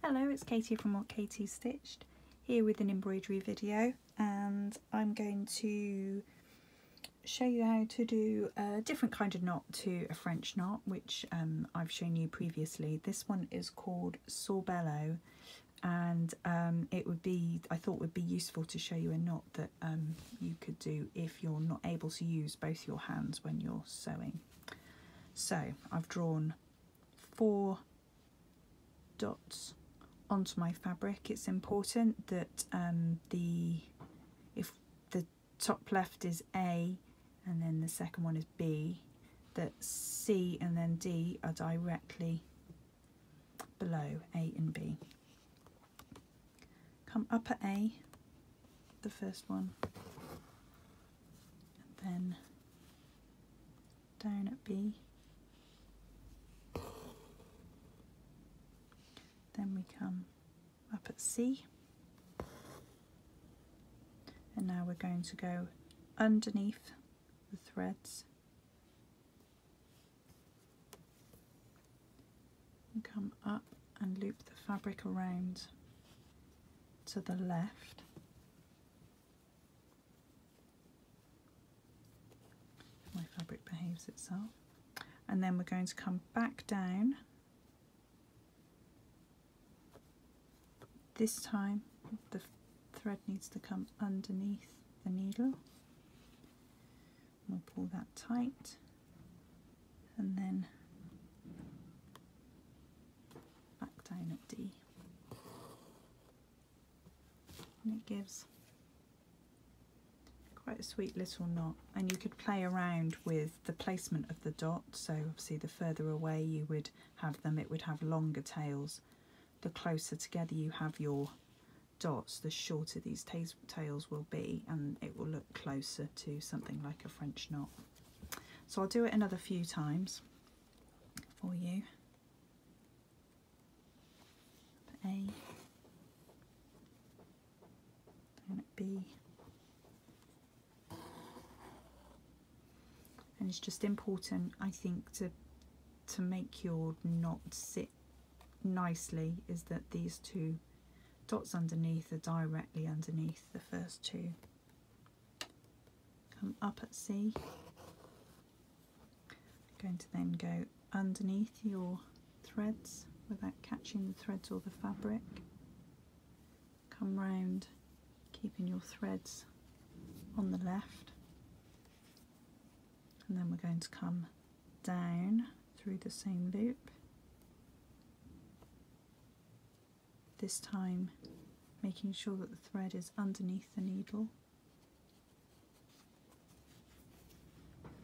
Hello, it's Katy from What Katy Stitched, here with an embroidery video, and I'm going to show you how to do a different kind of knot to a French knot, which I've shown you previously. This one is called Sorbello, and I thought would be useful to show you a knot that you could do if you're not able to use both your hands when you're sewing. So I've drawn 4 dots onto my fabric. It's important that if the top left is A and then the second one is B, that C and then D are directly below A and B. Come up at A, the first one, and then down at B. Then we come up at C, and now we're going to go underneath the threads and come up and loop the fabric around to the left. My fabric behaves itself, and then we're going to come back down. This time the thread needs to come underneath the needle. We'll pull that tight and then back down at D. And it gives quite a sweet little knot, and you could play around with the placement of the dot. So obviously the further away you would have them, it would have longer tails. The closer together you have your dots, the shorter these tails will be, and it will look closer to something like a French knot. So I'll do it another few times for you. A, down at B, and it's just important, I think, to make your knot sit nicely, is that these 2 dots underneath are directly underneath the first 2. Come up at C. Going to then go underneath your threads without catching the threads or the fabric. Come round, keeping your threads on the left, and then we're going to come down through the same loop. This time making sure that the thread is underneath the needle,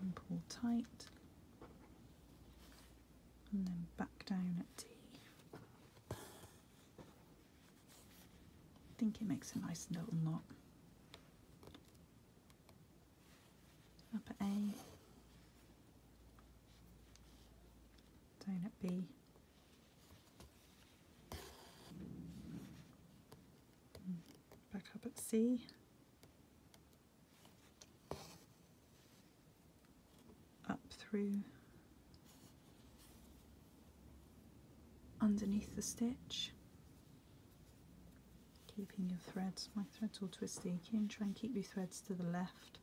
and pull tight, and then back down at D. I think it makes a nice little knot. Up at A, down at B, back up at C, up through underneath the stitch, keeping your threads, my thread's all twisty, you can try and keep your threads to the left,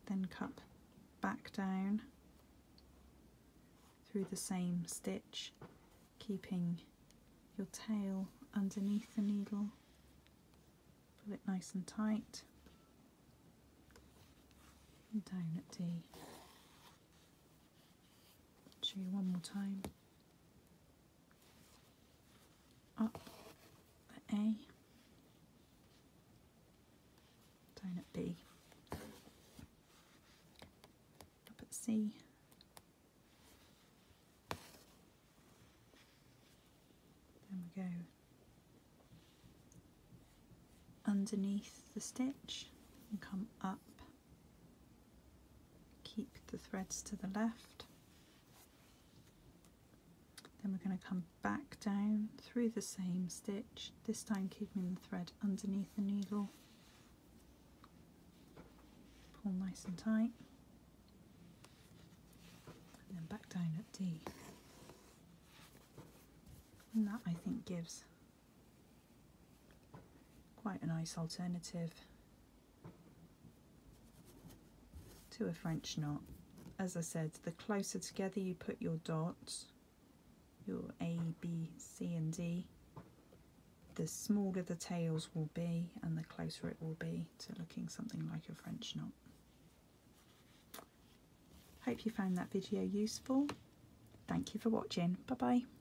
then cut back down through the same stitch, keeping your tail underneath the needle. Pull it nice and tight, and down at D. Show you one more time. Up at A, down at B, up at C, then we go underneath the stitch and come up, keep the threads to the left, then we're going to come back down through the same stitch, this time keeping the thread underneath the needle, pull nice and tight, and then back down at D. And that, I think, gives quite a nice alternative to a French knot. As I said, the closer together you put your dots, your A, B, C and D, the smaller the tails will be and the closer it will be to looking something like a French knot. Hope you found that video useful. Thank you for watching. Bye bye.